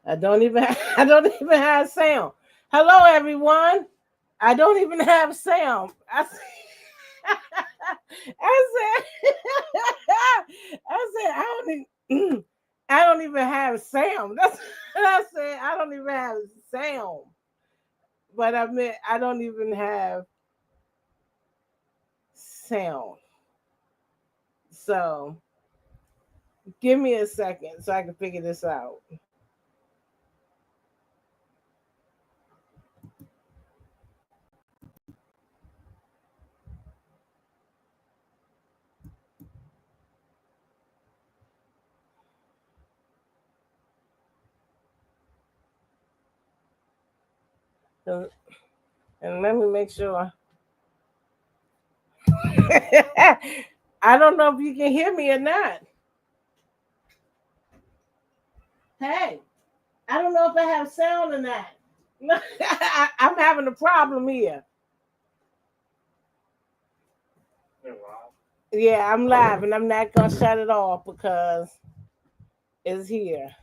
I don't even have sound. Hello, everyone. I don't even have sound. I said, I said, I don't even, I don't even have sound. That's what I said. I don't even have sound. But I meant I don't even have sound. So give me a second so I can figure this out. And and let me make sure. I don't know if you can hear me or not. Hey, I don't know if I have sound or not. I'm having a problem here. Yeah, I'm live and I'm not gonna shut it off because it's here.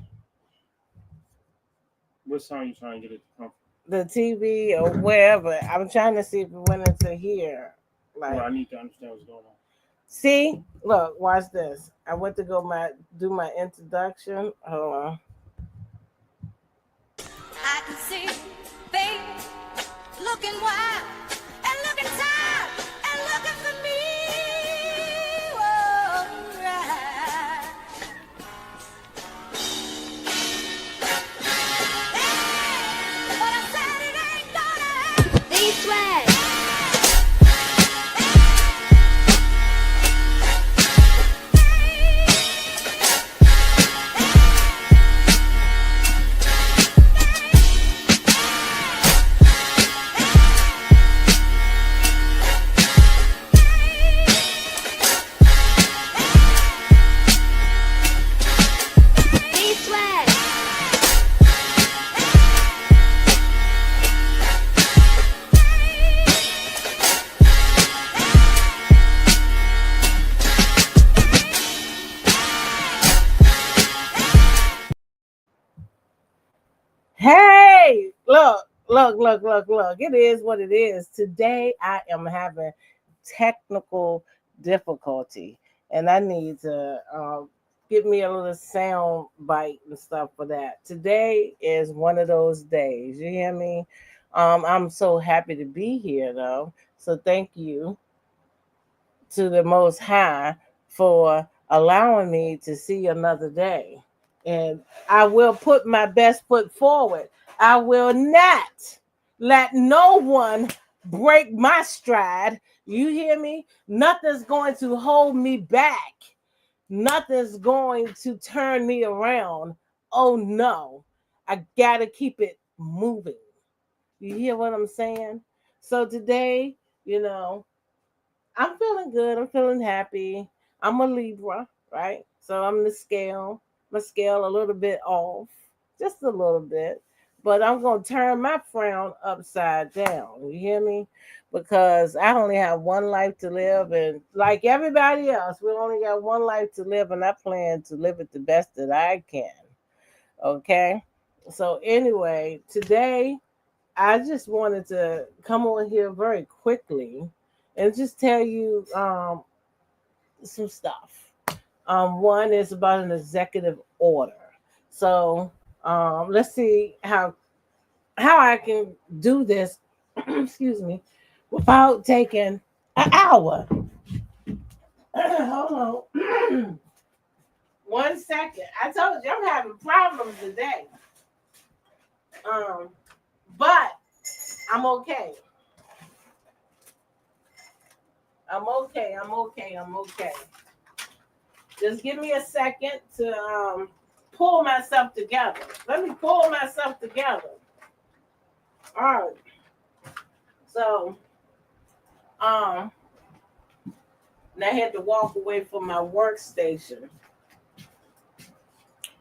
What song you trying to get it to come The TV or wherever. I'm trying to see if it went into here. from? Well, Like, I need to understand what's going on. see, look, watch this. I went to go do my introduction. Hold on. I can see things looking wild and looking tired and looking for me. Whoa, right. Hey, but I said it ain't gonna happen this way. This way. Hey, look. It is what it is. Today I am having technical difficulty and I need to give me a little sound bite and stuff for that. Today is one of those days. You hear me? I'm so happy to be here though. So thank you to the Most High for allowing me to see another day. And I will put my best foot forward. I will not let no one break my stride. You hear me? Nothing's going to hold me back. Nothing's going to turn me around. Oh no. I got to keep it moving. You hear what I'm saying? So today, you know, I'm feeling good. I'm feeling happy. I'm a Libra, right? So I'm the scale. My scale a little bit off, just a little bit. But I'm gonna turn my frown upside down. You hear me? Because I only have one life to live, and like everybody else, we only got one life to live, and I plan to live it the best that I can. Okay. So anyway, today I just wanted to come on here very quickly and just tell you some stuff. One is about an executive order. So let's see how I can do this. Excuse me, without taking an hour. Hold on. 1 second. I told you I'm having problems today. Um, but I'm okay. I'm okay. Just give me a second to pull myself together. Let me pull myself together. All right. So, um, now I had to walk away from my workstation,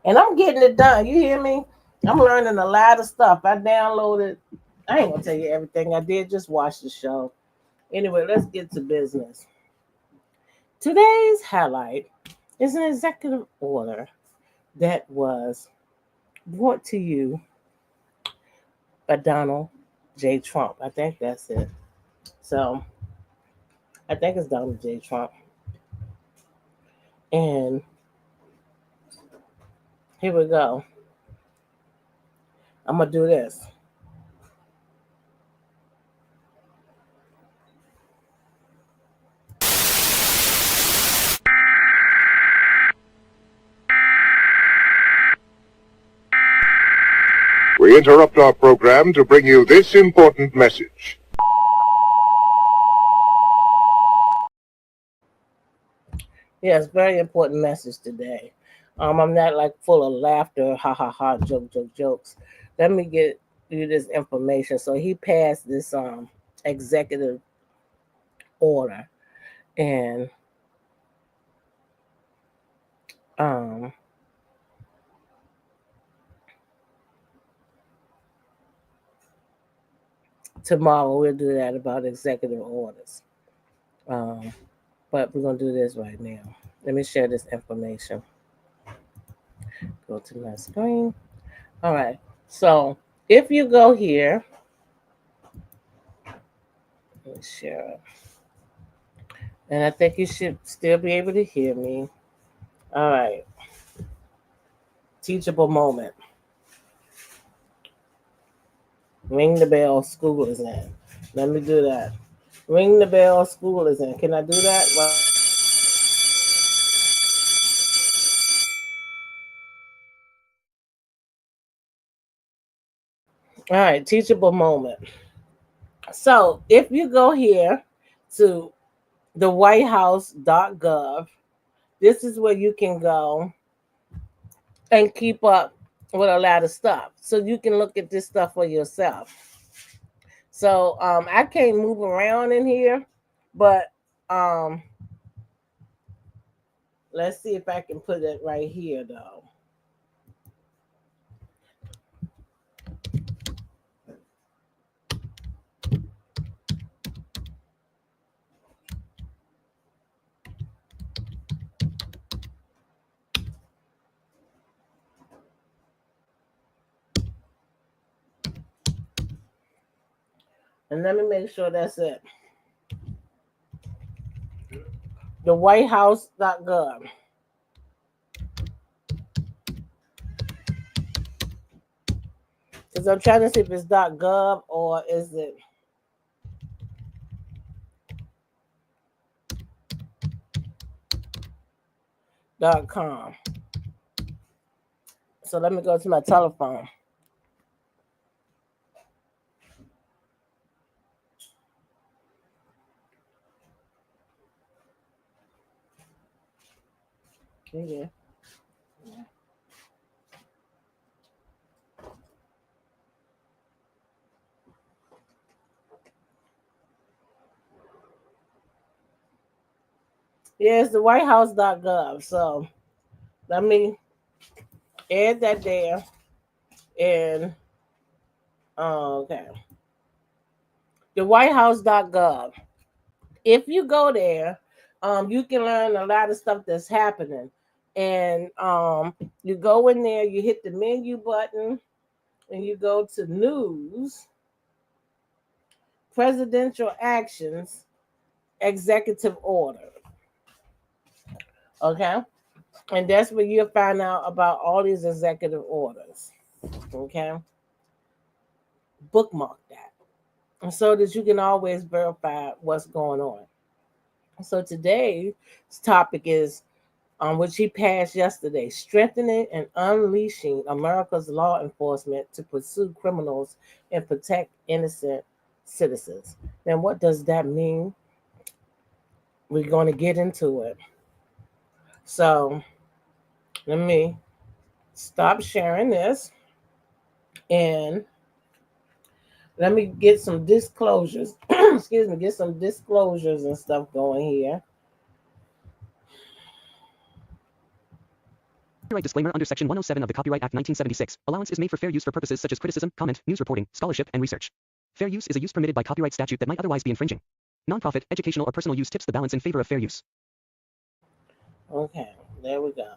and I'm getting it done. You hear me? I'm learning a lot of stuff. I downloaded. I ain't gonna tell you everything I did. Just watch the show. Anyway, let's get to business. Today's highlight is an executive order that was brought to you by Donald J. Trump. I think that's it. So I think it's Donald J. Trump. And here we go. I'm going to do this. We interrupt our program to bring you this important message. Yes, very important message today. I'm not like full of laughter, ha ha ha, jokes. Let me get you this information. So he passed this executive order, and um tomorrow we'll do that about executive orders. Um, but we're gonna do this right now. Let me share this information. Go to my screen. All right. So if you go here, let me share it. And I think you should still be able to hear me. All right. Teachable moment. Ring the bell, school is in. Let me do that. Ring the bell, school is in. Can I do that? Well, all right, teachable moment. So if you go here to the whitehouse.gov, this is where you can go and keep up with a lot of stuff. So you can look at this stuff for yourself. So I can't move around in here, but let's see if I can put it right here though. And let me make sure that's it. The whitehouse.gov. Because I'm trying to see if it's .gov or is it .com. So let me go to my telephone. Yeah. Yeah, it's the whitehouse.gov. So let me add that there. And okay. The whitehouse.gov. If you go there, you can learn a lot of stuff that's happening. And you go in there, you hit the menu button, and you go to news, presidential actions, executive order. Okay. And that's where you'll find out about all these executive orders. Okay. Bookmark that so that you can always verify what's going on. So today's topic is which he passed yesterday, strengthening and unleashing America's law enforcement to pursue criminals and protect innocent citizens. Now, what does that mean? We're going to get into it. So let me stop sharing this and let me get some disclosures. Excuse me, get some disclosures and stuff going here. Copyright disclaimer under Section 107 of the Copyright Act 1976. Allowance is made for fair use for purposes such as criticism, comment, news reporting, scholarship, and research. Fair use is a use permitted by copyright statute that might otherwise be infringing. Nonprofit, educational, or personal use tips the balance in favor of fair use. Okay, there we go.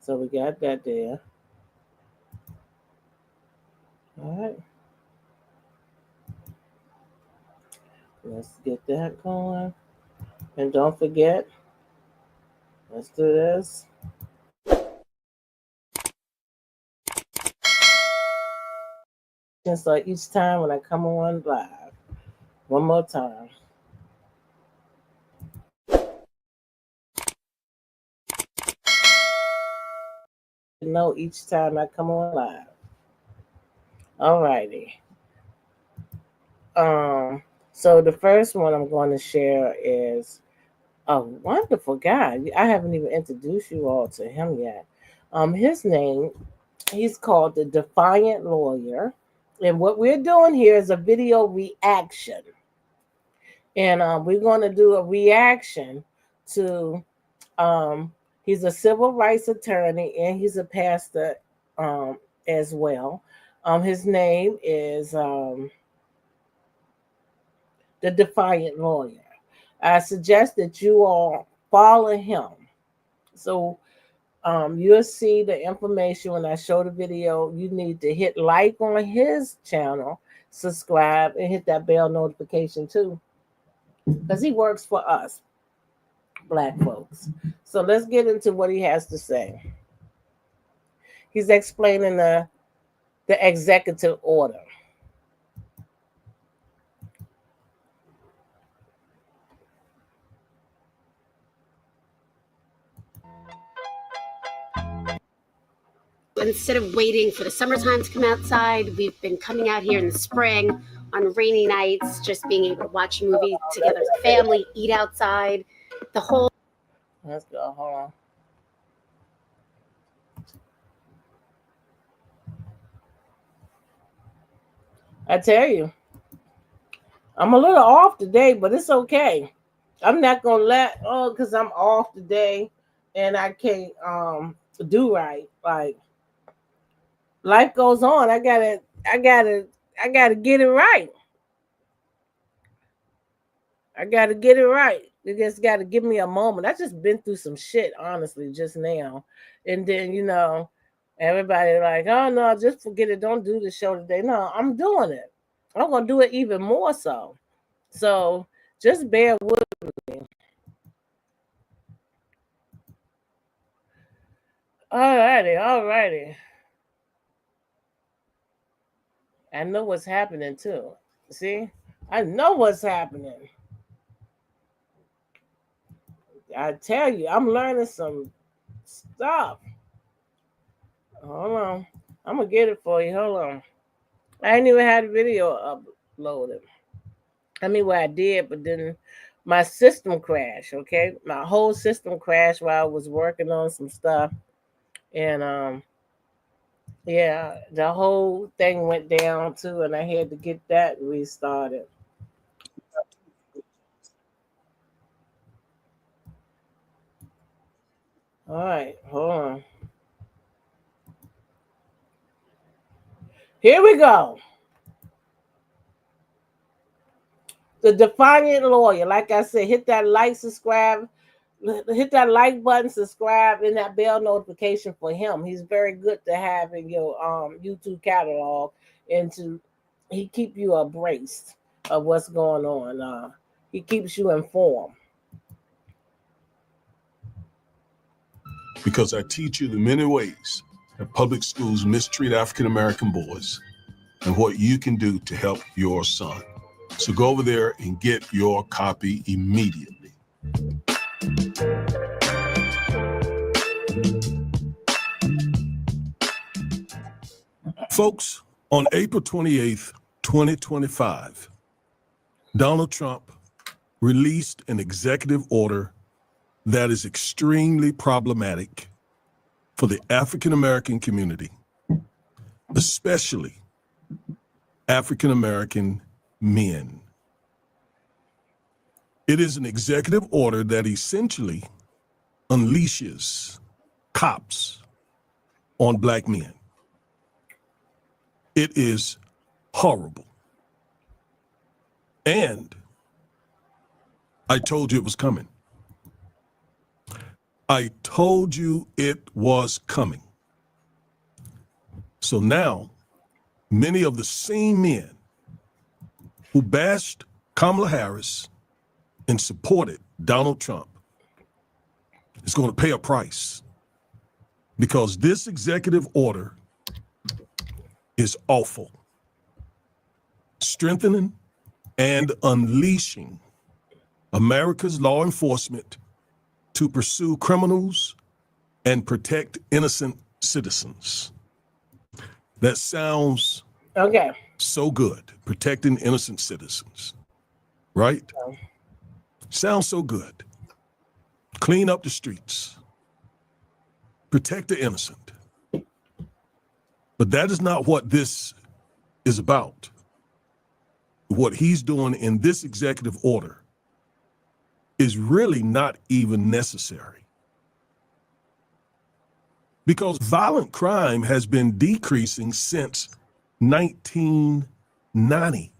So we got that there. right. Let's get that going. And don't forget, let's do this. Just like each time when I come on live. One more time. Know each time I come on live. Alrighty. So the first one I'm going to share is a wonderful guy. I haven't even introduced you all to him yet. His name, he's called the Defiant Lawyer. And what we're doing here is a video reaction. And we're going to do a reaction to, he's a civil rights attorney and he's a pastor as well. His name is the Defiant Lawyer. I suggest that you all follow him. So you'll see the information when I show the video. You need to hit like on his channel, subscribe, and hit that bell notification too, because he works for us, Black folks. So let's get into what he has to say. He's explaining the executive order. Instead of waiting for the summertime to come outside, we've been coming out here in the spring on rainy nights, just being able to watch a movie together as a family, eat outside. The whole. Let's go. Hold on. I tell you, I'm a little off today, but it's okay. I'm not gonna because I'm off today and I can't do right. Like life goes on. I gotta get it right. I gotta get it right. You just gotta give me a moment. I just been through some shit, honestly, just now. And then, everybody like, oh no, just forget it. Don't do the show today. No, I'm doing it. I'm gonna do it even more so. So just bear with me. Alrighty. I know what's happening too. See? I know what's happening. I tell you, I'm learning some stuff. Hold on. I'm gonna get it for you. Hold on. I ain't even had a video uploaded. I mean, well, I did, but then my system crashed. Okay, my whole system crashed while I was working on some stuff, and yeah, the whole thing went down too, and I had to get that restarted. All right, hold on. Here we go. The Defiant Lawyer. Like I said, hit that like, subscribe, hit that like button, subscribe, and that bell notification for him. He's very good to have in your YouTube catalog, and he keep you abreast of what's going on. He keeps you informed. Because I teach you the many ways that public schools mistreat African American boys and what you can do to help your son. So go over there and get your copy immediately. Folks, on April 28th, 2025, Donald Trump released an executive order that is extremely problematic for the African American community, especially African American men. It is an executive order that essentially unleashes cops on Black men. It is horrible. And I told you it was coming. I told you it was coming. So now many of the same men who bashed Kamala Harris and supported Donald Trump is going to pay a price, because this executive order is awful. Strengthening and unleashing America's law enforcement to pursue criminals and protect innocent citizens. That sounds Okay. so good, protecting innocent citizens, right? Sounds so good. Clean up the streets, protect the innocent. But that is not what this is about. What he's doing in this executive order is really not even necessary, because violent crime has been decreasing since 1990.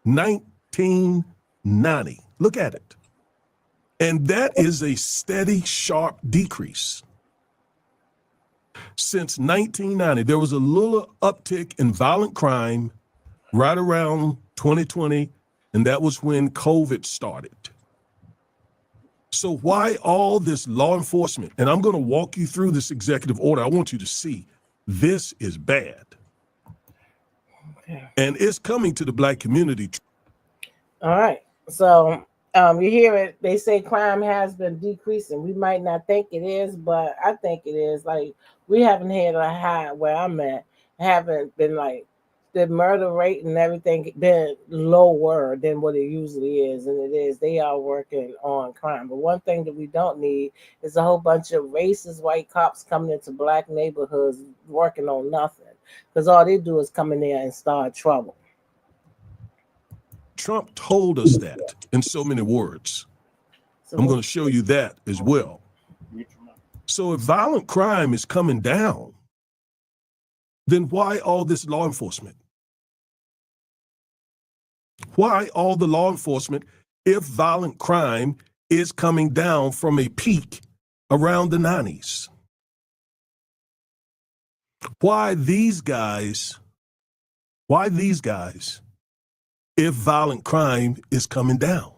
1990. Look at it. And that is a steady, sharp decrease. Since 1990, there was a little uptick in violent crime right around 2020, and that was when COVID started. So why all this law enforcement? And I'm going to walk you through this executive order. I want you to see this is bad. Okay. And it's coming to the Black community. All right. So you hear it. They say crime has been decreasing. We might not think it is, but I think it is. Like, we haven't had a high where I'm at. Haven't been like the murder rate and everything been lower than what it usually is, and it is. They are working on crime. But one thing that we don't need is a whole bunch of racist white cops coming into Black neighborhoods working on nothing, because all they do is come in there and start trouble. Trump told us that in so many words. So I'm going to show you that as well. Mute your mic. So if violent crime is coming down, then why all this law enforcement? Why all the law enforcement if violent crime is coming down from a peak around the 90s? Why these guys if violent crime is coming down?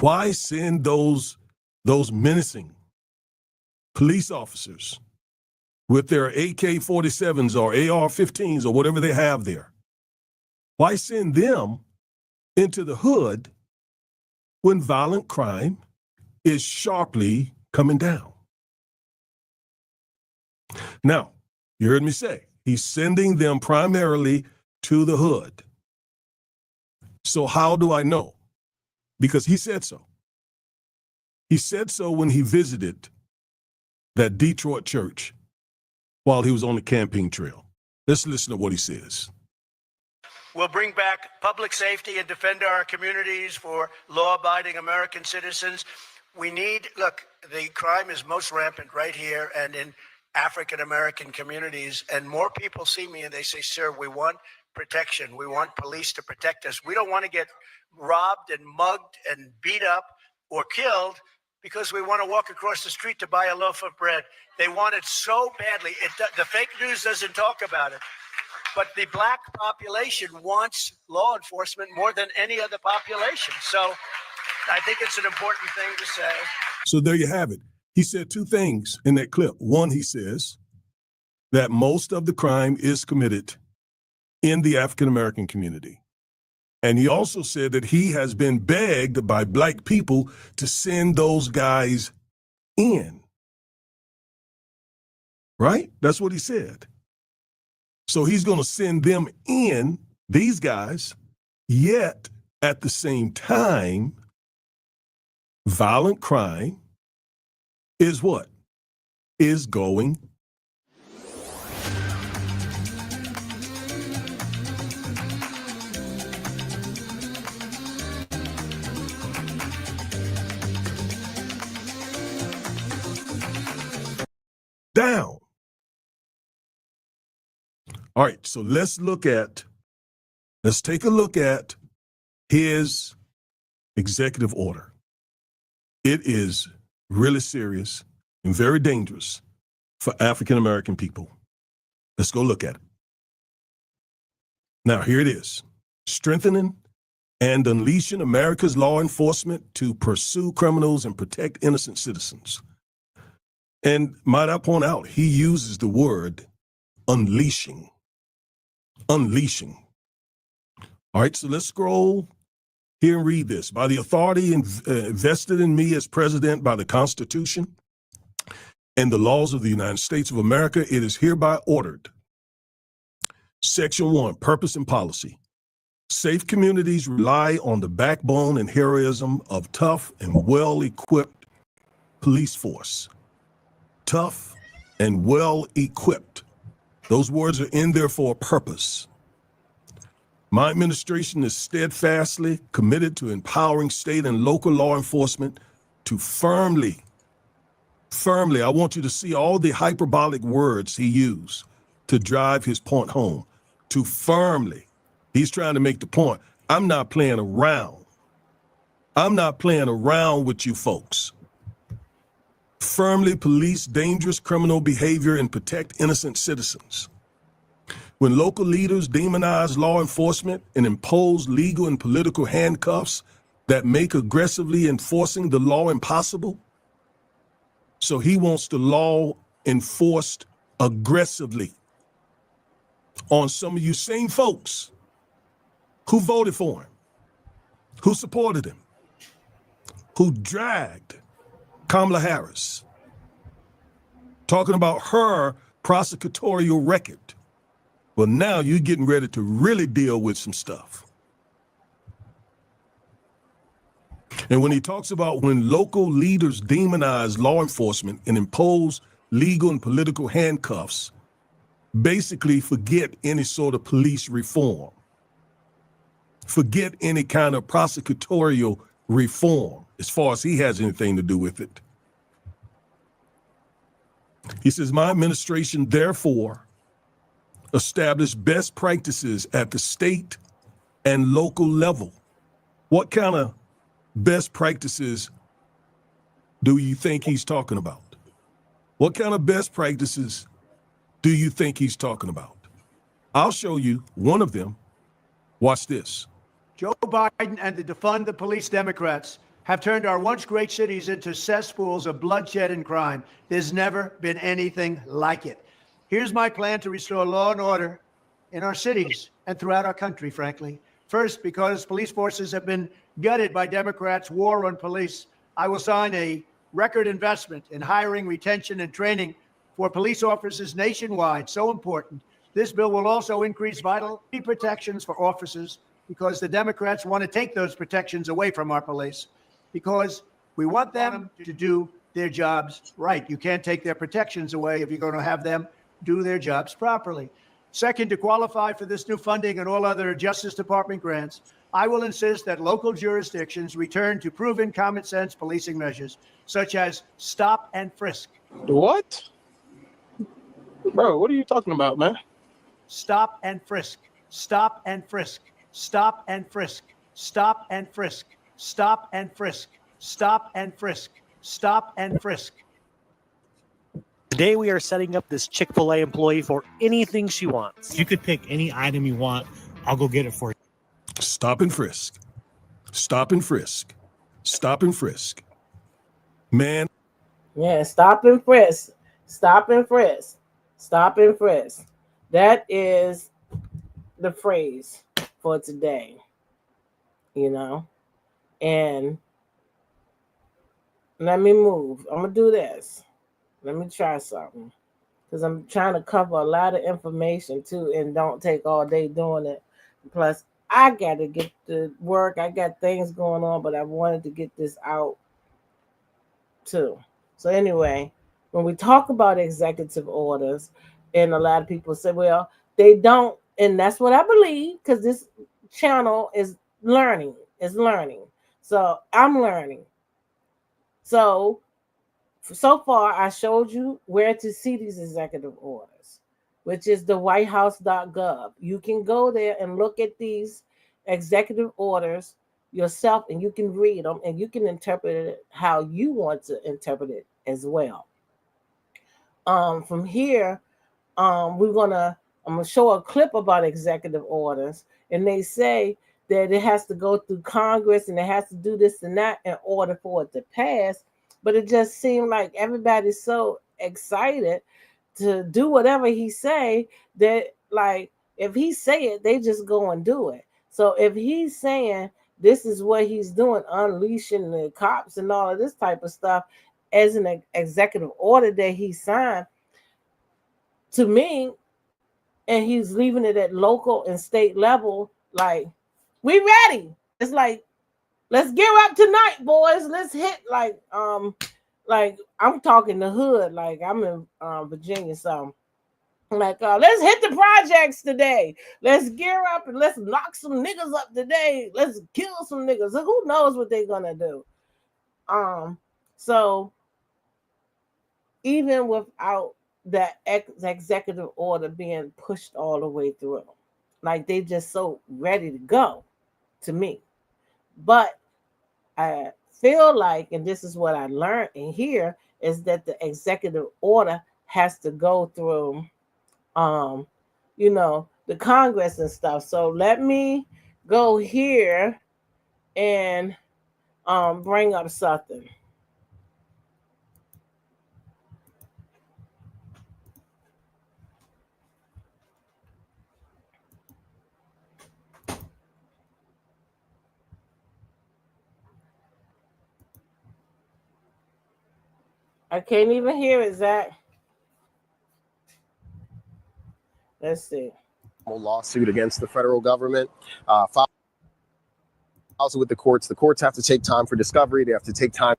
Why send those menacing police officers with their AK-47s or AR-15s or whatever they have there? Why send them into the hood when violent crime is sharply coming down? Now, you heard me say, he's sending them primarily to the hood. So how do I know? Because he said so. He said so when he visited that Detroit church while he was on the campaign trail. Let's listen to what he says. We'll bring back public safety and defend our communities for law-abiding American citizens. Look, the crime is most rampant right here and in African-American communities, and more people see me and they say, sir, we want protection. We want police to protect us. We don't want to get robbed and mugged and beat up or killed because we want to walk across the street to buy a loaf of bread. They want it so badly. The fake news doesn't talk about it. But the Black population wants law enforcement more than any other population. So I think it's an important thing to say. So there you have it. He said two things in that clip. One, he says that most of the crime is committed in the African-American community. And he also said that he has been begged by Black people to send those guys in. Right? That's what he said. So he's going to send them in, these guys, yet at the same time, violent crime is what? Is going down. All right, so let's take a look at his executive order. It is really serious and very dangerous for African-American people. Let's go look at it. Now, here it is. Strengthening and unleashing America's law enforcement to pursue criminals and protect innocent citizens. And might I point out, he uses the word unleashing. Unleashing. All right, so let's scroll here and read this. By the authority vested in me as president by the Constitution and the laws of the United States of America, it is hereby ordered. Section 1, purpose and policy. Safe communities rely on the backbone and heroism of tough and well-equipped police force. Tough and well-equipped. Those words are in there for a purpose. My administration is steadfastly committed to empowering state and local law enforcement to firmly, I want you to see all the hyperbolic words he used to drive his point home. To firmly. He's trying to make the point. I'm not playing around. I'm not playing around with you folks. Firmly police dangerous criminal behavior and protect innocent citizens. When local leaders demonize law enforcement and impose legal and political handcuffs that make aggressively enforcing the law impossible, so he wants the law enforced aggressively on some of you same folks who voted for him, who supported him, who dragged Kamala Harris, talking about her prosecutorial record. Well, now you're getting ready to really deal with some stuff. And when he talks about when local leaders demonize law enforcement and impose legal and political handcuffs, basically forget any sort of police reform. Forget any kind of prosecutorial reform as far as he has anything to do with it. He says, my administration, therefore, established best practices at the state and local level. What kind of best practices do you think he's talking about? What kind of best practices do you think he's talking about? I'll show you one of them. Watch this. Joe Biden and the defund the police Democrats have turned our once great cities into cesspools of bloodshed and crime. There's never been anything like it. Here's my plan to restore law and order in our cities and throughout our country, frankly. First, because police forces have been gutted by Democrats' war on police, I will sign a record investment in hiring, retention, and training for police officers nationwide. So important. This bill will also increase vital protections for officers because the Democrats want to take those protections away from our police because we want them to do their jobs right. You can't take their protections away if you're going to have them do their jobs properly. Second, to qualify for this new funding and all other Justice Department grants, I will insist that local jurisdictions return to proven common sense policing measures, such as stop and frisk. What? Bro, what are you talking about, man? Stop and frisk. Stop and frisk. Stop and frisk. Stop and frisk. Stop and frisk. Stop and frisk. Stop and frisk. Today we are setting up this Chick-fil-A employee for anything she wants. You could pick any item you want. I'll go get it for you. Stop and frisk. Stop and frisk. Stop and frisk. Man. Yeah, stop and frisk. Stop and frisk. Stop and frisk. That is the phrase for today. You know? And let me move. I'm going to do this. Let me try something. Because I'm trying to cover a lot of information too and don't take all day doing it. Plus, I got to get to work. I got things going on, but I wanted to get this out too. So anyway, when we talk about executive orders, and a lot of people say, well, they don't, and that's what I believe, because this channel is learning. So I'm learning. So far, I showed you where to see these executive orders, which is the whitehouse.gov. You can go there and look at these executive orders yourself, and you can read them, and you can interpret it how you want to interpret it as well. From here, we're going to I'm gonna show a clip about executive orders, and they say that it has to go through Congress and it has to do this and that in order for it to pass. But it just seemed like everybody's so excited to do whatever he say that, like, if he say it, they just go and do it. So if he's saying this is what he's doing, unleashing the cops and all of this type of stuff as an executive order that he signed, to me, and he's leaving it at local and state level, like, we ready. It's like, let's gear up tonight, boys. Let's hit, like I'm talking the hood, like I'm in Virginia, so like, let's hit the projects today. Let's gear up and let's knock some niggas up today. Let's kill some niggas. So who knows what they're gonna do? So even without that executive order being pushed all the way through, like, they just so ready to go, to me. But I feel like, and this is what I learned in here, is that the executive order has to go through the Congress and stuff. So let me go here and bring up something. I can't even hear it, Zach. Let's see. Lawsuit against the federal government. Files it with the courts. The courts have to take time for discovery. They have to take time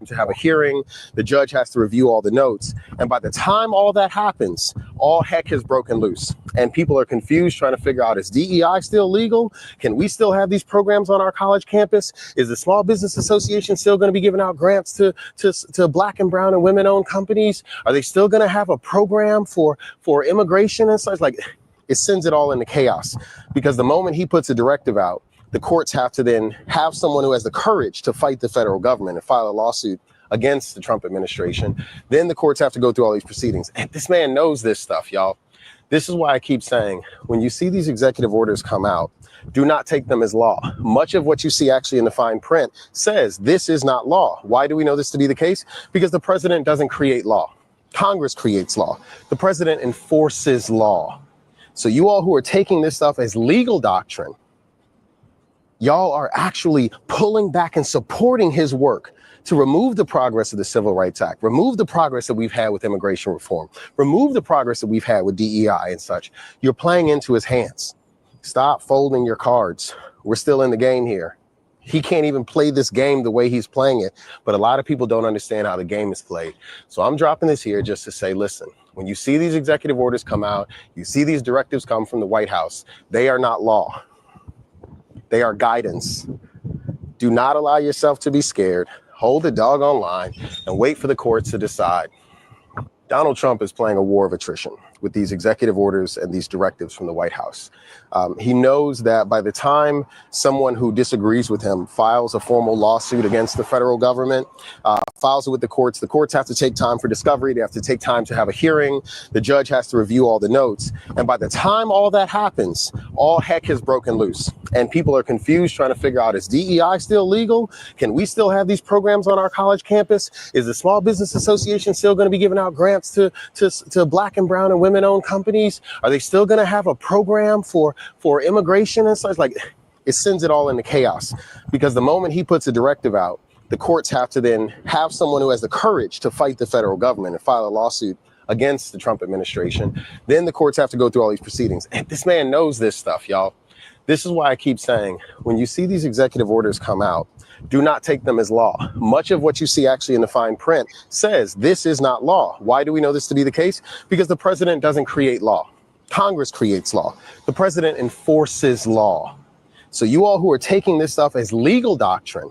to have a hearing. The judge has to review all the notes. And by the time all that happens, all heck has broken loose. And people are confused, trying to figure out, is DEI still legal? Can we still have these programs on our college campus? Is the Small Business Association still going to be giving out grants to Black and brown and women-owned companies? Are they still going to have a program for immigration and such? Like, it sends it all into chaos, because the moment he puts a directive out, the courts have to then have someone who has the courage to fight the federal government and file a lawsuit against the Trump administration. Then the courts have to go through all these proceedings. And this man knows this stuff, y'all. This is why I keep saying, when you see these executive orders come out, do not take them as law. Much of what you see actually in the fine print says this is not law. Why do we know this to be the case? Because the president doesn't create law. Congress creates law. The president enforces law. So you all who are taking this stuff as legal doctrine, y'all are actually pulling back and supporting his work to remove the progress of the Civil Rights Act, remove the progress that we've had with immigration reform, remove the progress that we've had with DEI and such. You're playing into his hands. Stop folding your cards. We're still in the game here. He can't even play this game the way he's playing it, but a lot of people don't understand how the game is played. So I'm dropping this here just to say, listen, when you see these executive orders come out, you see these directives come from the White House, they are not law. They are guidance. Do not allow yourself to be scared. Hold the doggone line and wait for the courts to decide. Donald Trump is playing a war of attrition with these executive orders and these directives from the White House. He knows that by the time someone who disagrees with him files a formal lawsuit against the federal government, files it with the courts have to take time for discovery. They have to take time to have a hearing. The judge has to review all the notes. And by the time all that happens, all heck has broken loose. And people are confused, trying to figure out, is DEI still legal? Can we still have these programs on our college campus? Is the Small Business Association still going to be giving out grants to Black and brown and women-owned companies? Are they still going to have a program for immigration and such? Like, it sends it all into chaos, because the moment he puts a directive out, the courts have to then have someone who has the courage to fight the federal government and file a lawsuit against the Trump administration. Then the courts have to go through all these proceedings. And this man knows this stuff, y'all. This is why I keep saying, when you see these executive orders come out, do not take them as law. Much of what you see actually in the fine print says this is not law. Why do we know this to be the case? Because the president doesn't create law. Congress creates law. The president enforces law. So you all who are taking this stuff as legal doctrine,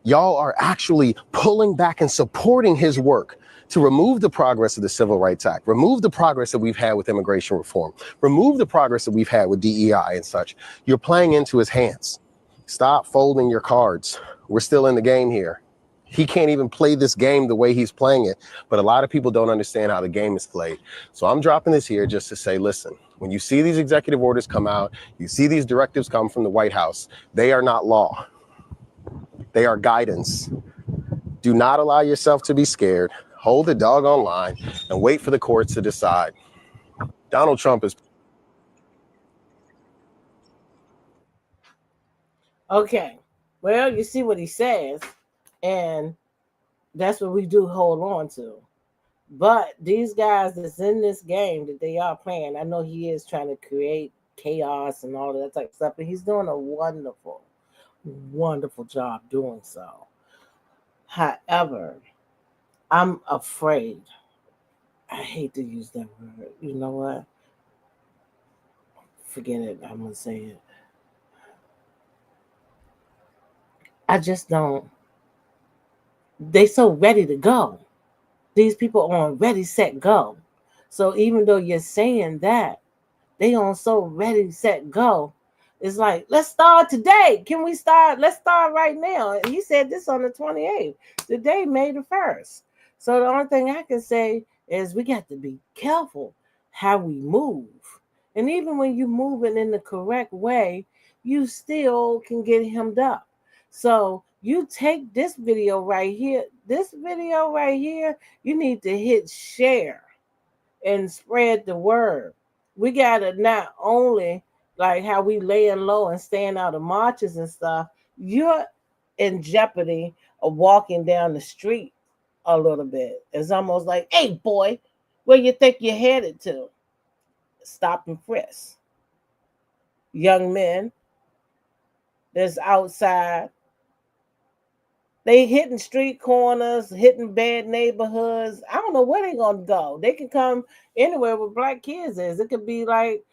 y'all are actually pulling back and supporting his work to remove the progress of the Civil Rights Act, remove the progress that we've had with immigration reform, remove the progress that we've had with DEI and such. You're playing into his hands. Stop folding your cards. We're still in the game here. He can't even play this game the way he's playing it. But a lot of people don't understand how the game is played. So I'm dropping this here just to say, listen, when you see these executive orders come out, you see these directives come from the White House, they are not law. They are guidance. Do not allow yourself to be scared. Hold the doggone line and wait for the courts to decide. Donald Trump is... Okay. Well, you see what he says, and that's what we do hold on to. But these guys that's in this game that they are playing, I know he is trying to create chaos and all of that type of stuff, but he's doing a wonderful, wonderful job doing so. However, I'm afraid. I hate to use that word. You know what? Forget it. I'm going to say it. I just don't. They so ready to go. These people are on ready, set, go. So even though you're saying that, they on so ready, set, go. It's like, let's start today. Can we start? Let's start right now. He said this on the 28th. Today, May the 1st. So the only thing I can say is we got to be careful how we move. And even when you're moving in the correct way, you still can get hemmed up. So you take this video right here, you need to hit share and spread the word. We gotta not only like how we laying low and staying out of marches and stuff, you're in jeopardy of walking down the street a little bit. It's almost like, hey boy, where you think you're headed to? Stop and frisk. Young men that's outside, they hitting street corners, hitting bad neighborhoods. I don't know where they're gonna go. They can come anywhere where black kids is. It could be like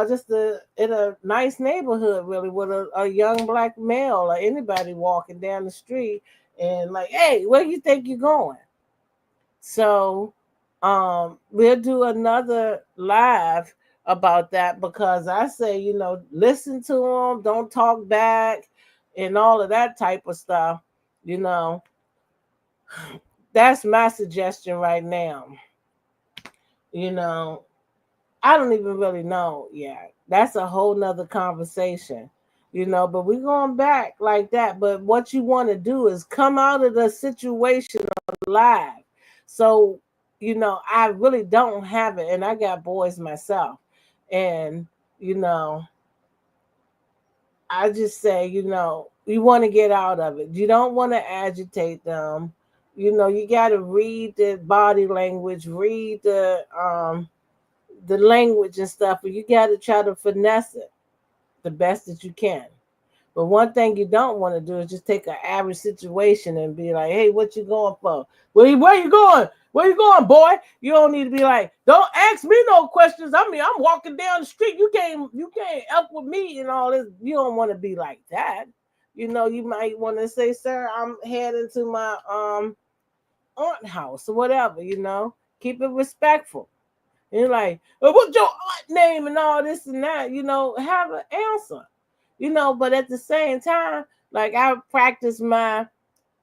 just in a nice neighborhood, really, with a young black male or anybody walking down the street and like, hey, where you think you're going? So we'll do another live about that because I say, listen to them, don't talk back, and all of that type of stuff. You know, that's my suggestion right now. You know, I don't even really know yet. That's a whole nother conversation, but we're going back like that. But what you want to do is come out of the situation alive. So, I really don't have it. And I got boys myself. And, I just say, you want to get out of it. You don't want to agitate them. You got to read the body language, read the language and stuff, but you got to try to finesse it the best that you can. But one thing you don't want to do is just take an average situation and be like, hey, what you going for? Where you going? Where you going, boy? You don't need to be like, don't ask me no questions. I mean, I'm walking down the street. You can't help with me and all this. You don't want to be like that. You might want to say, sir, I'm heading to my aunt house or whatever, Keep it respectful. And you're like, well, what's your aunt name and all this and that? Have an answer. But at the same time, like I practice my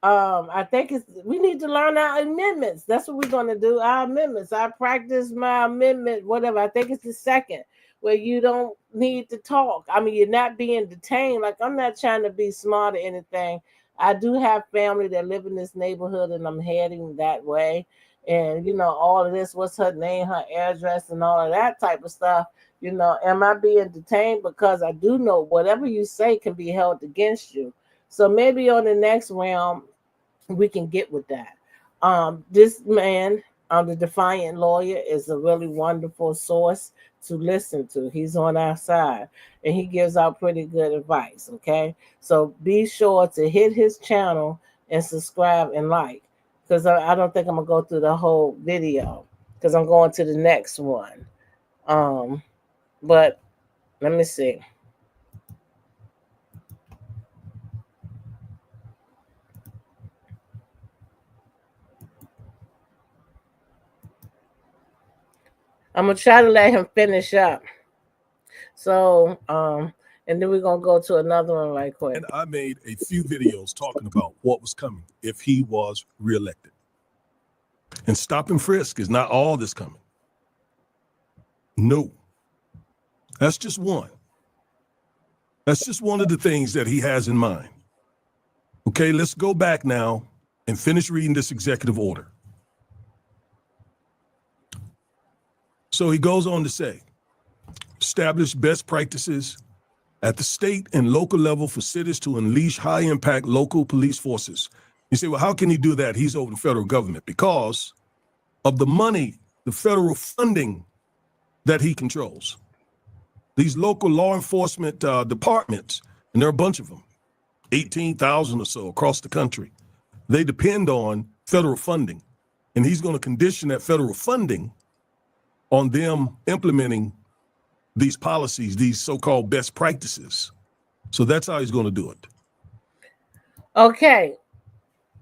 I think we need to learn our amendments. That's what we're gonna do, our amendments. I practice my amendment, whatever. I think it's the second where you don't need to talk. I mean, you're not being detained. Like I'm not trying to be smart or anything. I do have family that live in this neighborhood and I'm heading that way. And all of this, what's her name, her address, and all of that type of stuff. Am I being detained? Because I do know whatever you say can be held against you. So maybe on the next round, we can get with that. This man, the Defiant Lawyer, is a really wonderful source to listen to. He's on our side and he gives out pretty good advice. Okay. So be sure to hit his channel and subscribe and like, because I don't think I'm going to go through the whole video because I'm going to the next one. But let me see. I'm going to try to let him finish up. So and then we're gonna go to another one right quick. And I made a few videos talking about what was coming if he was reelected. And stop and frisk is not all that's coming. No. That's just one. That's just one of the things that he has in mind. Okay, let's go back now and finish reading this executive order. So he goes on to say, establish best practices at the state and local level for cities to unleash high-impact local police forces. You say, well, how can he do that? He's over the federal government because of the money, the federal funding that he controls. These local law enforcement departments, and there are a bunch of them, 18,000 or so across the country, they depend on federal funding. And he's going to condition that federal funding on them implementing these policies, these so-called best practices. So that's how he's going to do it. Okay.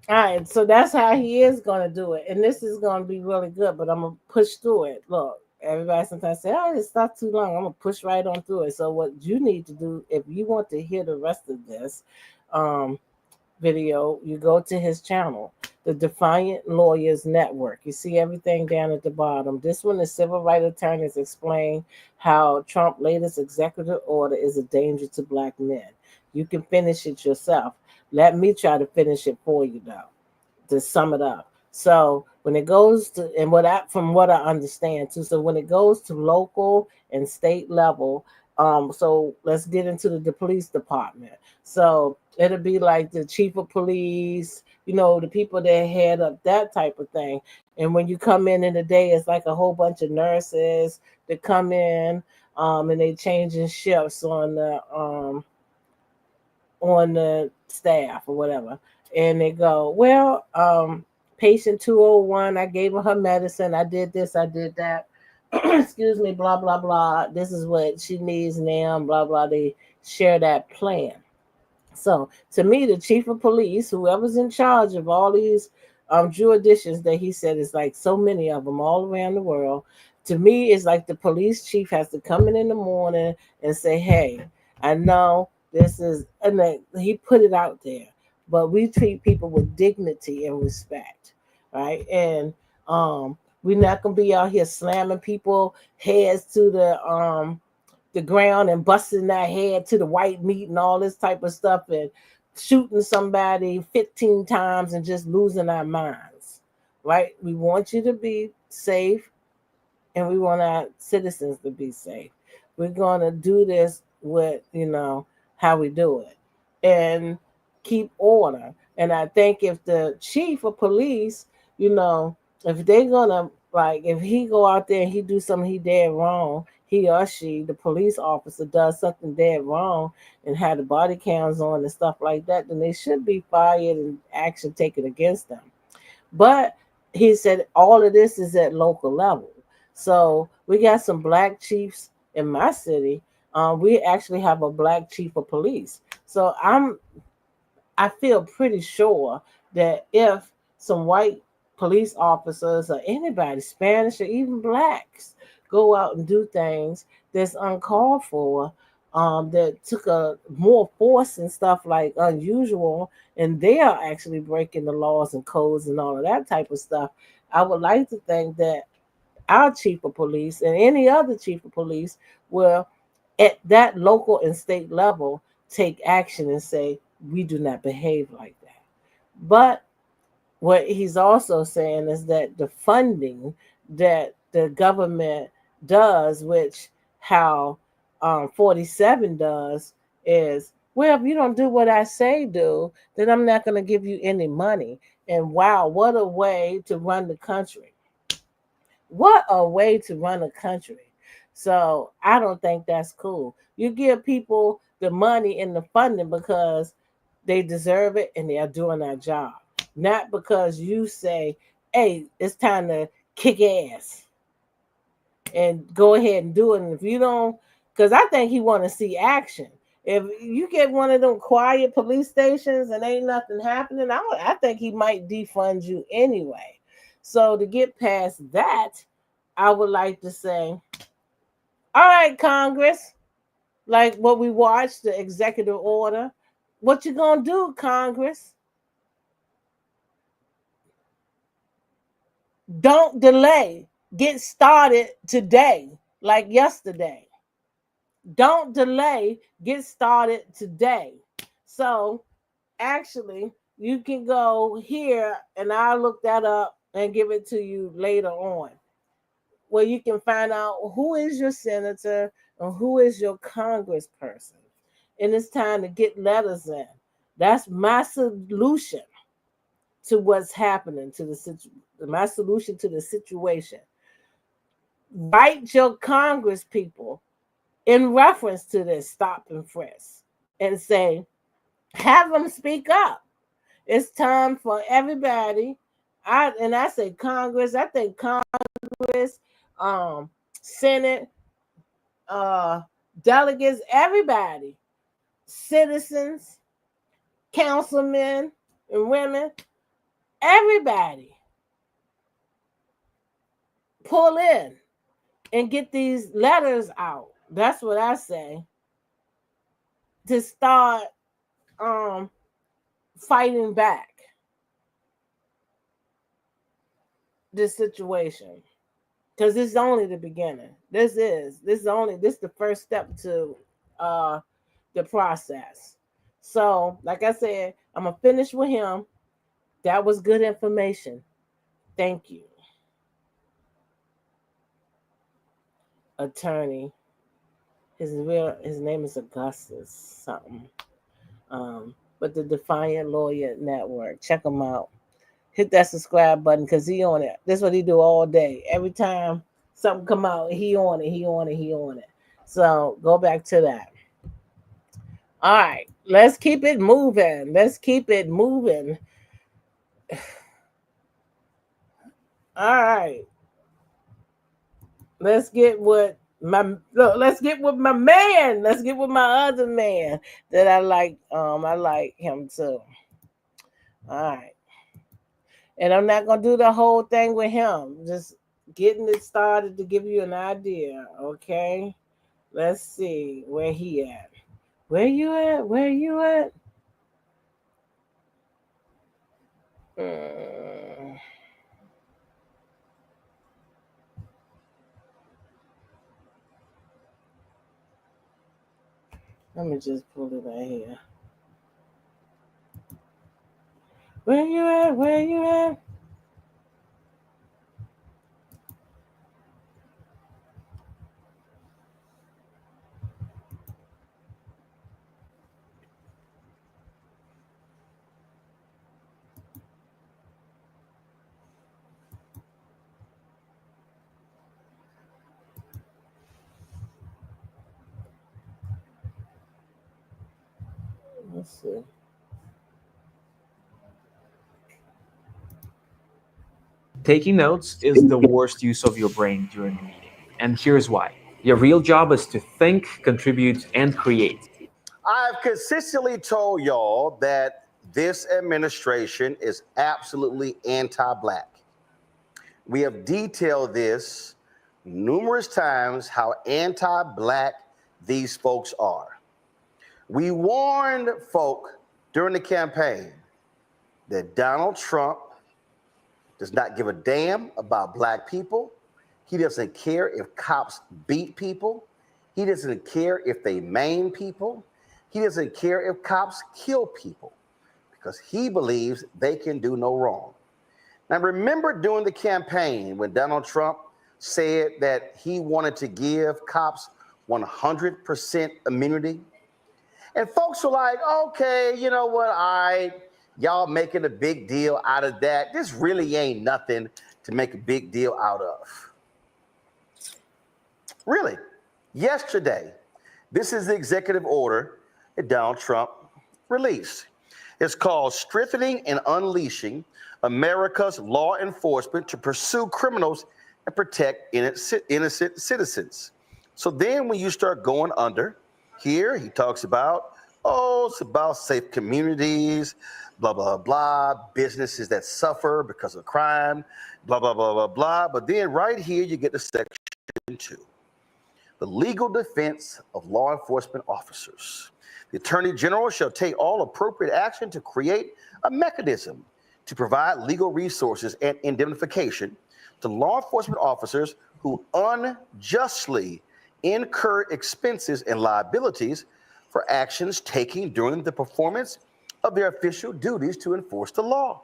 All right. So that's how he is going to do it. And this is going to be really good, but I'm going to push through it. Look, everybody sometimes say, oh, it's not too long. I'm going to push right on through it. So what you need to do, if you want to hear the rest of this video, you go to his channel, the Defiant Lawyers Network. You see everything down at the bottom. This one is civil rights attorneys explain how Trump's latest executive order is a danger to black men. You can finish it yourself. Let me try to finish it for you, though, to sum it up. So when it goes to, and from what I understand too, so when it goes to local and state level, so let's get into the police department. So it'll be like the chief of police, the people that head up that type of thing. And when you come in the day, it's like a whole bunch of nurses that come in, and they changing shifts on the staff or whatever. And they go, well, patient 201, I gave her medicine. I did this, I did that. Excuse me, blah, blah, blah. This is what she needs now, blah, blah. They share that plan. So to me, the chief of police, whoever's in charge of all these jurisdictions that he said is like so many of them all around the world, to me, it's like the police chief has to come in the morning and say, hey, I know this is, and he put it out there, but we treat people with dignity and respect, right? And we're not going to be out here slamming people heads to the ground and busting that head to the white meat and all this type of stuff and shooting somebody 15 times and just losing our minds, right? We want you to be safe and we want our citizens to be safe. We're going to do this with, how we do it and keep order. And I think if the chief of police, if they're going to, like, if he go out there and he do something he dead wrong, he or she, the police officer, does something dead wrong and had the body cams on and stuff like that, then they should be fired and action taken against them. But he said all of this is at local level. So we got some black chiefs in my city. We actually have a black chief of police. So I feel pretty sure that if some white police officers or anybody, Spanish or even blacks, go out and do things that's uncalled for, that took a more force and stuff like unusual, and they are actually breaking the laws and codes and all of that type of stuff, I would like to think that our chief of police and any other chief of police will, at that local and state level, take action and say, we do not behave like that. But what he's also saying is that the funding that the government does, which how 47 does, is, well, if you don't do what I say do, then I'm not going to give you any money. And wow, what a way to run the country. What a way to run a country. So I don't think that's cool. You give people the money and the funding because they deserve it and they are doing their job. Not because you say, hey, it's time to kick ass and go ahead and do it. And if you don't, because I think he want to see action. If you get one of them quiet police stations and ain't nothing happening, I think he might defund you anyway. So to get past that, I would like to say, all right, Congress, like what we watched, the executive order. What you gonna do, Congress? Don't delay. Get started today, like yesterday. Don't delay. Get started today. So actually, you can go here, and I'll look that up and give it to you later on, where you can find out who is your senator and who is your congressperson. And it's time to get letters in. That's my solution to what's happening to my solution to the situation. Write your congress people in reference to this stop and frisk and say, have them speak up. It's time for everybody. I say Congress. I think Congress, Senate, delegates, everybody, citizens, councilmen and women, everybody pull in and get these letters out. That's what I say. To start fighting back this situation, because this is only the beginning. This is the first step to the process. So, like I said, I'm gonna finish with him. That was good information. Thank you, attorney. His name is Augustus something. But the Defiant Lawyer Network. Check him out. Hit that subscribe button because he on it. This is what he do all day. Every time something come out, he on it. He on it. He on it. So go back to that. All right, let's keep it moving. Let's keep it moving. All right. Let's get with my man. Let's get with my other man that I like. I like him too. All right. And I'm not gonna do the whole thing with him. Just getting it started to give you an idea. Okay. Let's see where he at. Where you at? Where you at? Let me just pull it right here. Where you at? Where you at? Let's see. Taking notes is the worst use of your brain during a meeting. And here's why. Your real job is to think, contribute, and create. I've consistently told y'all that this administration is absolutely anti-Black. We have detailed this numerous times, how anti-Black these folks are. We warned folk during the campaign that Donald Trump does not give a damn about Black people. He doesn't care if cops beat people. He doesn't care if they maim people. He doesn't care if cops kill people because he believes they can do no wrong. Now, remember during the campaign when Donald Trump said that he wanted to give cops 100% immunity? And folks were like, okay, you know what, all right, y'all making a big deal out of that. This really ain't nothing to make a big deal out of. Really, yesterday, this is the executive order that Donald Trump released. It's called Strengthening and Unleashing America's Law Enforcement to Pursue Criminals and Protect Innocent Citizens. So then when you start going under, here he talks about, it's about safe communities, blah, blah, blah, businesses that suffer because of crime, blah, blah, blah, blah, blah. But then right here you get to section 2. the legal defense of law enforcement officers. The Attorney General shall take all appropriate action to create a mechanism to provide legal resources and indemnification to law enforcement officers who unjustly incur expenses and liabilities for actions taken during the performance of their official duties to enforce the law.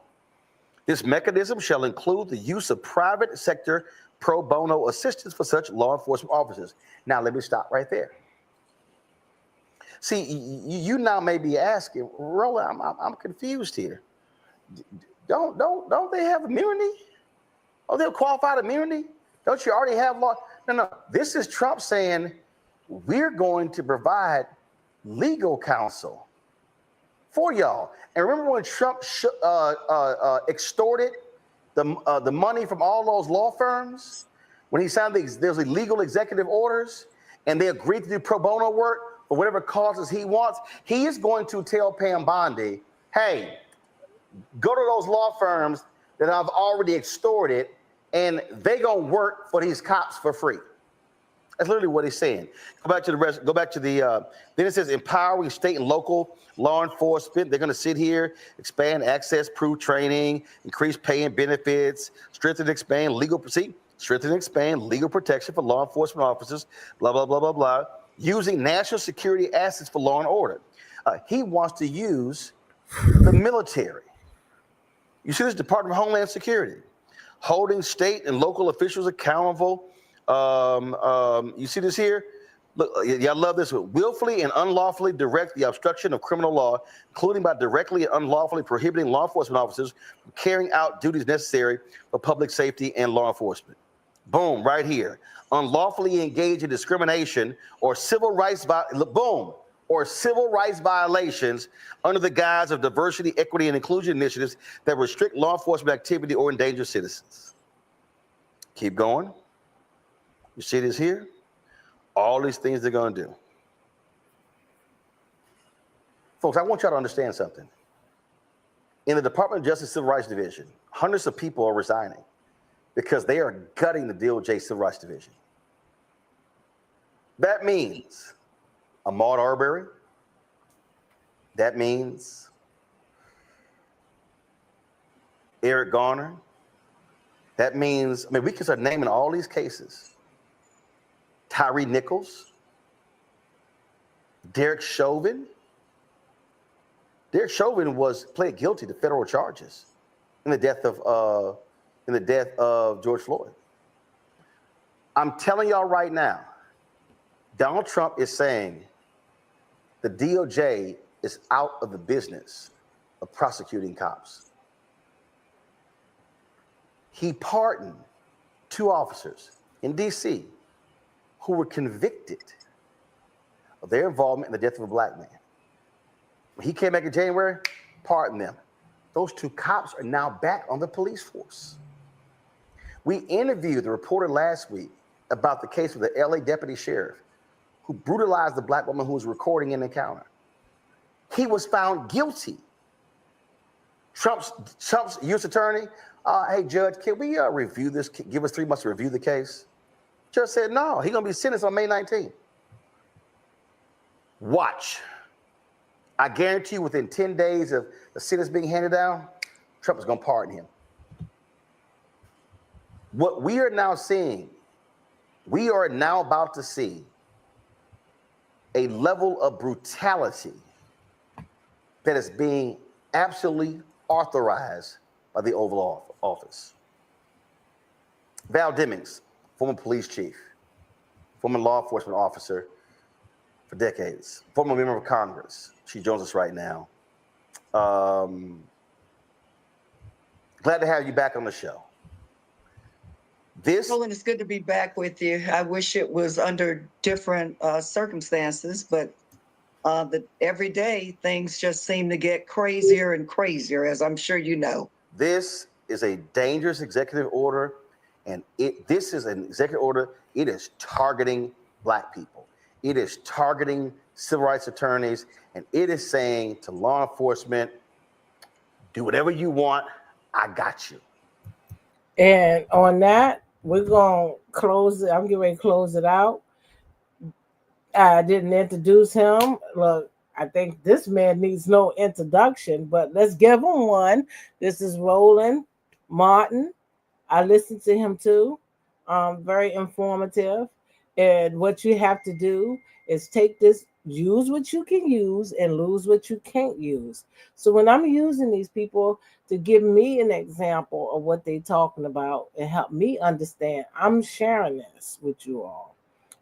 This mechanism shall include the use of private sector pro bono assistance for such law enforcement officers. Now, let me stop right there. See, you now may be asking, Roland, I'm confused here. Don't they have immunity? Oh, they'll qualified immunity? Don't you already have law? No. This is Trump saying we're going to provide legal counsel for y'all. And remember when Trump extorted the money from all those law firms? When he signed there's illegal executive orders and they agreed to do pro bono work for whatever causes he wants, he is going to tell Pam Bondi, hey, go to those law firms that I've already extorted and they gonna work for these cops for free. That's literally what he's saying. Go back to the rest. Go back to the. Then it says empowering state and local law enforcement. They're going to sit here, expand access, prove training, increase pay and benefits, strengthen and expand legal protection for law enforcement officers. Blah blah blah blah blah. Using national security assets for law and order. He wants to use the military. You see this Department of Homeland Security, holding state and local officials accountable. You see this here? Look, I love this one. Willfully and unlawfully direct the obstruction of criminal law, including by directly and unlawfully prohibiting law enforcement officers from carrying out duties necessary for public safety and law enforcement. Boom, right here. Unlawfully engage in discrimination or civil rights violations under the guise of diversity, equity, and inclusion initiatives that restrict law enforcement activity or endanger citizens. Keep going. You see this here? All these things they're going to do. Folks, I want y'all to understand something. In the Department of Justice Civil Rights Division, hundreds of people are resigning because they are gutting the DOJ Civil Rights Division. That means Ahmaud Arbery. That means Eric Garner. That means, we can start naming all these cases. Tyree Nichols, Derek Chauvin. Derek Chauvin was pled guilty to federal charges in the death of George Floyd. I'm telling y'all right now, Donald Trump is saying the DOJ is out of the business of prosecuting cops. He pardoned 2 officers in D.C. who were convicted of their involvement in the death of a black man. When he came back in January, pardoned them. Those 2 cops are now back on the police force. We interviewed the reporter last week about the case of the LA deputy sheriff who brutalized the black woman who was recording an encounter. He was found guilty. Trump's U.S. attorney, hey, Judge, can we review this? Give us 3 months to review the case. Judge said, no, he's going to be sentenced on May 19th. Watch. I guarantee you within 10 days of the sentence being handed down, Trump is going to pardon him. What we are now seeing, we are now about to see a level of brutality that is being absolutely authorized by the Oval Office. Val Demings, former police chief, former law enforcement officer for decades, former member of Congress. She joins us right now. Glad to have you back on the show. Roland, it's good to be back with you. I wish it was under different circumstances, but every day things just seem to get crazier and crazier, as I'm sure you know. This is a dangerous executive order, and this is an executive order. It is targeting black people. It is targeting civil rights attorneys, and it is saying to law enforcement, do whatever you want, I got you. And on that, we're going to close it. I'm getting ready to close it out. I didn't introduce him. Look, I think this man needs no introduction, but let's give him one. This is Roland Martin. I listened to him too. Very informative. And what you have to do is take this, use what you can use, and lose what you can't use. So when I'm using these people to give me an example of what they're talking about and help me understand, I'm sharing this with you all.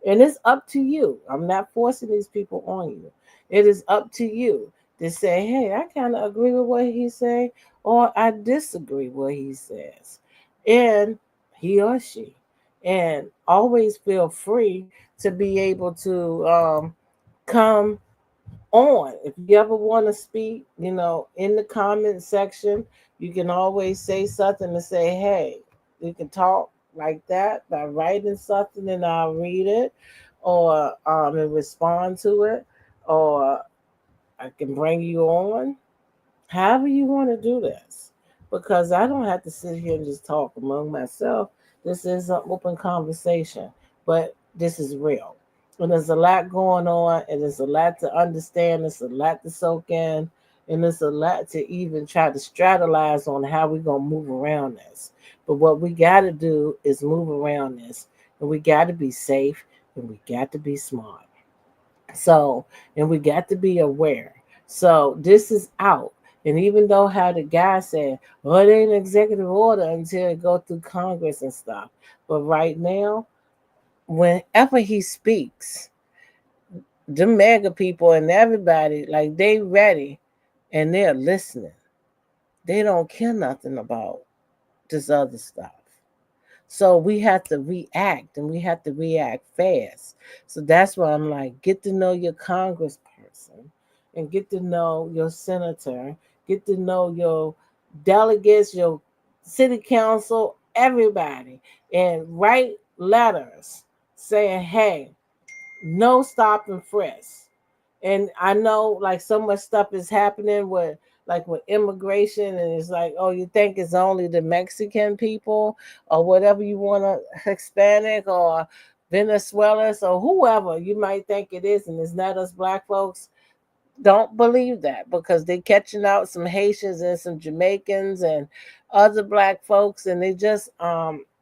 And it's up to you. I'm not forcing these people on you. It is up to you to say, hey, I kind of agree with what he say, or I disagree with what he says. And he or she. And always feel free to be able to come on. If you ever want to speak, in the comment section, you can always say something and say, hey, you can talk like that by writing something and I'll read it or and respond to it, or I can bring you on. However you want to do this, because I don't have to sit here and just talk among myself. This is an open conversation, but this is real. And there's a lot going on, and there's a lot to understand, there's a lot to soak in, and there's a lot to even try to strategize on how we're going to move around this. But what we got to do is move around this, and we got to be safe, and we got to be smart. So, and we got to be aware. So this is out. And even though how the guy said, well, it ain't an executive order until it go through Congress and stuff. But right now, whenever he speaks, the mega people and everybody, like they ready and they're listening. They don't care nothing about this other stuff. So we have to react, and we have to react fast. So that's why I'm like, get to know your congressperson and get to know your senator, get to know your delegates, your city council, everybody, and write letters saying, hey, no stop and frisk. And I know like so much stuff is happening with like with immigration, and it's like, oh, you think it's only the Mexican people or whatever you want to, Hispanic or Venezuelans or whoever you might think it is, and it's not us black folks. Don't believe that, because they're catching out some Haitians and some Jamaicans and other black folks, and they just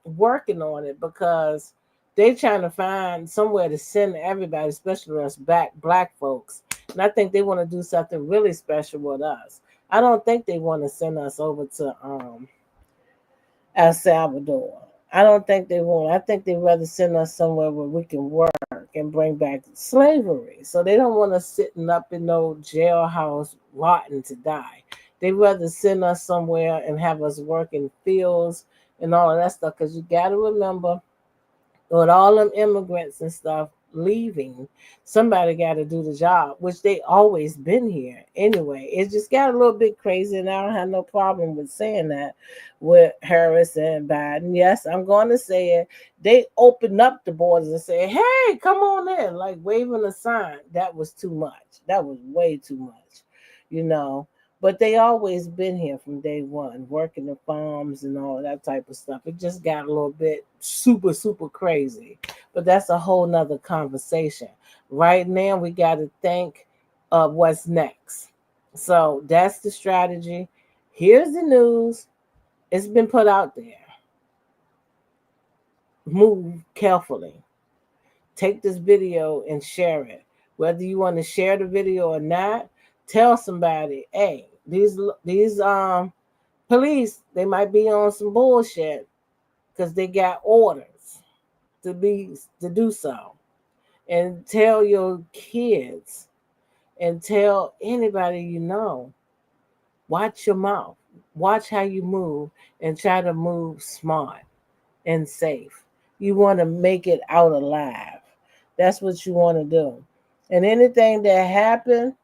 working on it because they trying to find somewhere to send everybody, especially us black folks. And I think they want to do something really special with us. I don't think they want to send us over to El Salvador. I don't think they want. I think they'd rather send us somewhere where we can work and bring back slavery. So they don't want us sitting up in no jailhouse rotting to die. They'd rather send us somewhere and have us work in fields and all of that stuff. Because you got to remember, with all them immigrants and stuff leaving, somebody got to do the job, which they always been here anyway. It just got a little bit crazy, and I don't have no problem with saying that with Harris and Biden. Yes, I'm going to say it. They opened up the borders and said, hey, come on in, like waving a sign. That was too much. That was way too much, you know. But they always been here from day one, working the farms and all that type of stuff. It just got a little bit super crazy. But that's a whole nother conversation. Right now, we got to think of what's next. So that's the strategy. Here's the news. It's been put out there. Move carefully. Take this video and share it. Whether you want to share the video or not, tell somebody, hey, these police, they might be on some bullshit because they got orders to do so. And tell your kids and tell anybody you know, watch your mouth, watch how you move, and try to move smart and safe. You want to make it out alive. That's what you want to do. And anything that happened,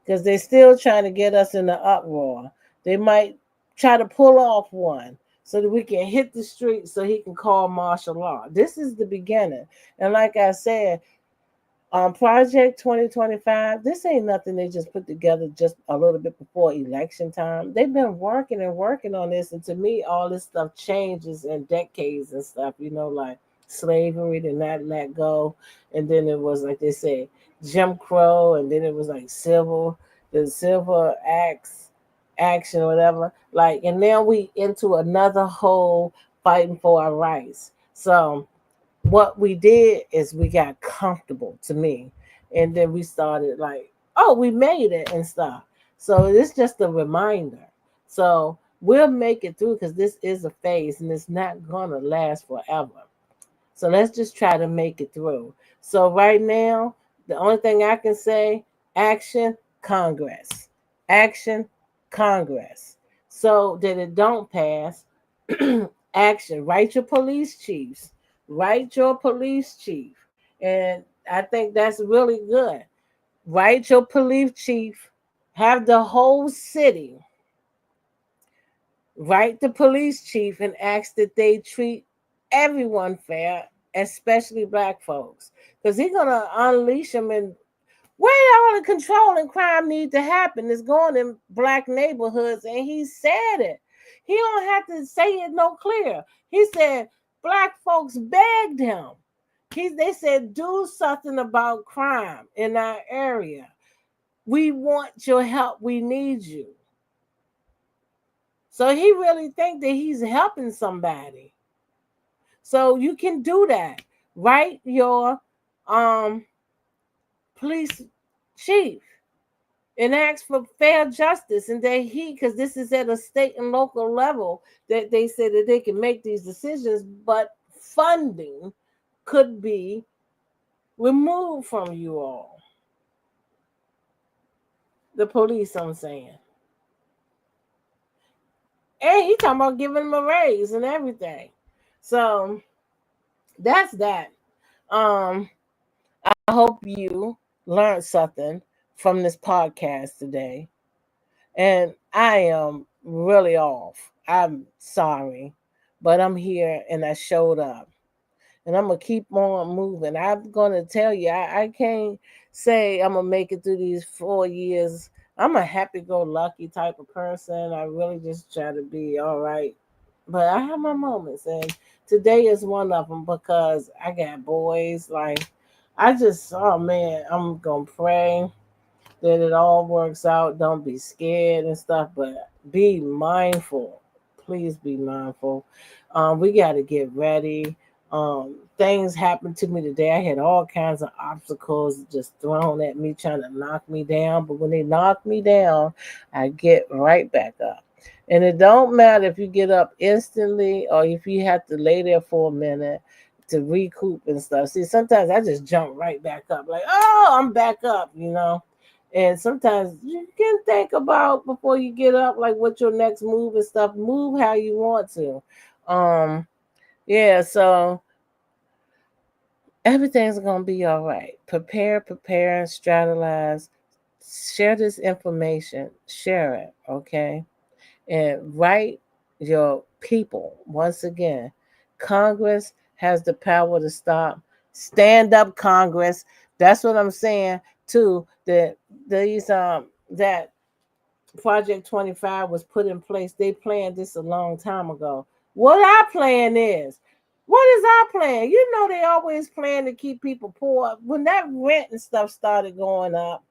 because they're still trying to get us in the uproar, they might try to pull off one so that we can hit the street so he can call martial law. This is the beginning. And like I said, Project 2025, this ain't nothing they just put together just a little bit before election time. They've been working and working on this. And to me, all this stuff changes in decades and stuff, like slavery did not let go, and then it was like they say Jim Crow, and then it was like the civil acts action or whatever. Like, and now we into another whole fighting for our rights. So what we did is we got comfortable to me, and then we started like, oh, we made it and stuff. So it's just a reminder. So we'll make it through because this is a phase and it's not gonna last forever. So let's just try to make it through. So right now, the only thing I can say, action, Congress. Action, Congress. So that it don't pass. Action. Write your police chiefs. Write your police chief. And I think that's really good. Write your police chief. Have the whole city write the police chief and ask that they treat everyone fair, especially black folks, because he's gonna unleash them. And where all the control and crime need to happen is going in black neighborhoods, and he said it. He don't have to say it no clear. He said black folks begged him. They said do something about crime in our area. We want your help. We need you. So he really think that he's helping somebody. So you can do that. Write your police chief and ask for fair justice, and that because this is at a state and local level, that they said that they can make these decisions, but funding could be removed from you all. The police, I'm saying. And he talking about giving them a raise and everything. So that's that. I hope you learned something from this podcast today. And I am really off. I'm sorry, but I'm here and I showed up. And I'm going to keep on moving. I'm going to tell you, I can't say I'm going to make it through these 4 years. I'm a happy-go-lucky type of person. I really just try to be all right. But I have my moments. And today is one of them because I got boys. Like, oh man, I'm going to pray that it all works out. Don't be scared and stuff, but be mindful. Please be mindful. We got to get ready. Things happened to me today. I had all kinds of obstacles just thrown at me, trying to knock me down. But when they knock me down, I get right back up. And it don't matter if you get up instantly or if you have to lay there for a minute to recoup and stuff. See, sometimes I just jump right back up, like, oh, I'm back up. And sometimes you can think about before you get up, like what your next move and stuff. Move how you want to. Yeah, so everything's gonna be all right. Prepare, and strategize. Share this information. Share it, okay? And write your people. Once again, Congress has the power to stop. Stand up, Congress. That's what I'm saying too. That that Project 25 was put in place. They planned this a long time ago. What our plan is? What is our plan? You know they always plan to keep people poor. When that rent and stuff started going up,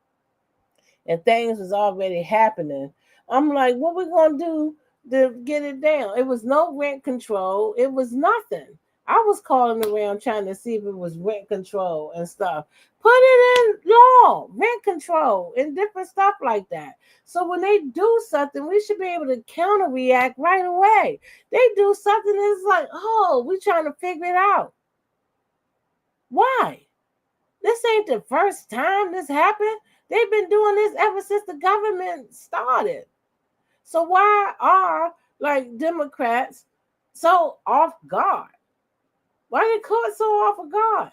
and things was already happening, I'm like, what we gonna do to get it down? It was no rent control. It was nothing. I was calling around trying to see if it was rent control and stuff. Put it in law, rent control, and different stuff like that. So when they do something, we should be able to counter react right away. They do something, it's like, oh, we trying to figure it out. Why? This ain't the first time this happened. They've been doing this ever since the government started. So why are like Democrats so off guard? Why they caught so off guard?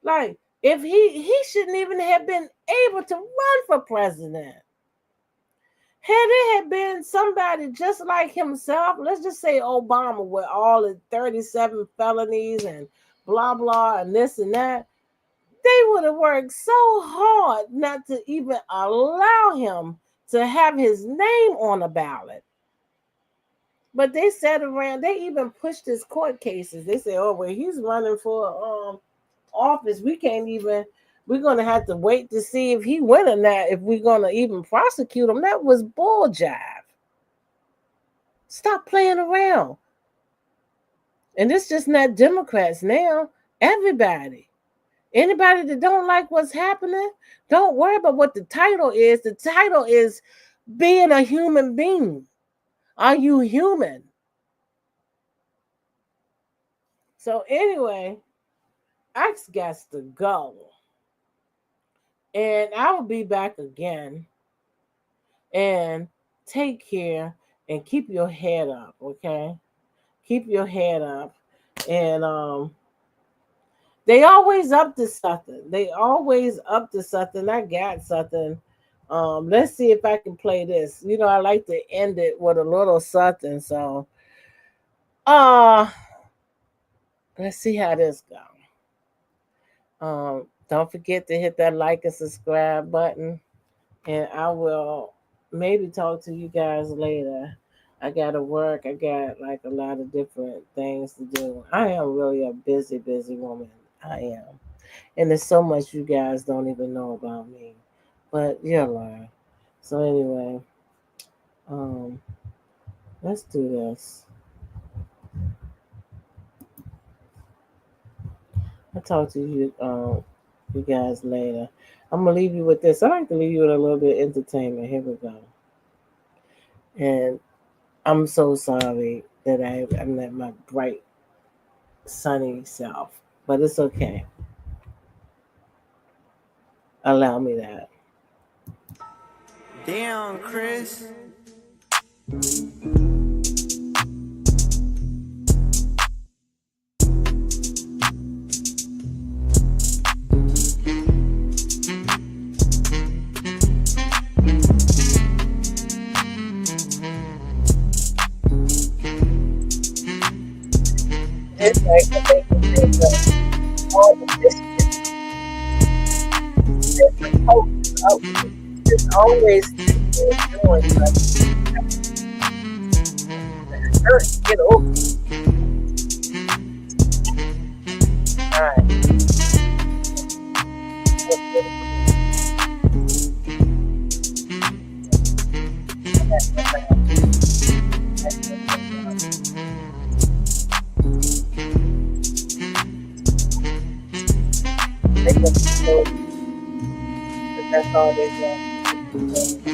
Like, if he shouldn't even have been able to run for president. Had it had been somebody just like himself, let's just say Obama with all the 37 felonies and blah blah and this and that, they would have worked so hard not to even allow him to have his name on a ballot. But they sat around, they even pushed his court cases. They said, oh, well, he's running for office. We're going to have to wait to see if he win or not, if we're going to even prosecute him. That was bull jive. Stop playing around. And it's just not Democrats now. Everybody. Anybody that don't like what's happening, don't worry about what the title is. The title is being a human being. Are you human? So anyway, I got to go. And I will be back again. And take care and keep your head up, okay? Keep your head up. And they always up to something. They always up to something. I got something. Let's see if I can play this. You know, I like to end it with a little something. So let's see how this goes. Don't forget to hit that like and subscribe button. And I will maybe talk to you guys later. I got to work. I got like a lot of different things to do. I am really a busy woman. I am. And there's so much you guys don't even know about me. But you'll learn. So anyway, let's do this. I'll talk to you guys later. I'm going to leave you with this. I like to leave you with a little bit of entertainment. Here we go. And I'm so sorry that I'm not my bright, sunny self. But it's okay. Allow me that. Damn, Chris. It's like all the biscuits. There's always doing get over. All right. That's all they want.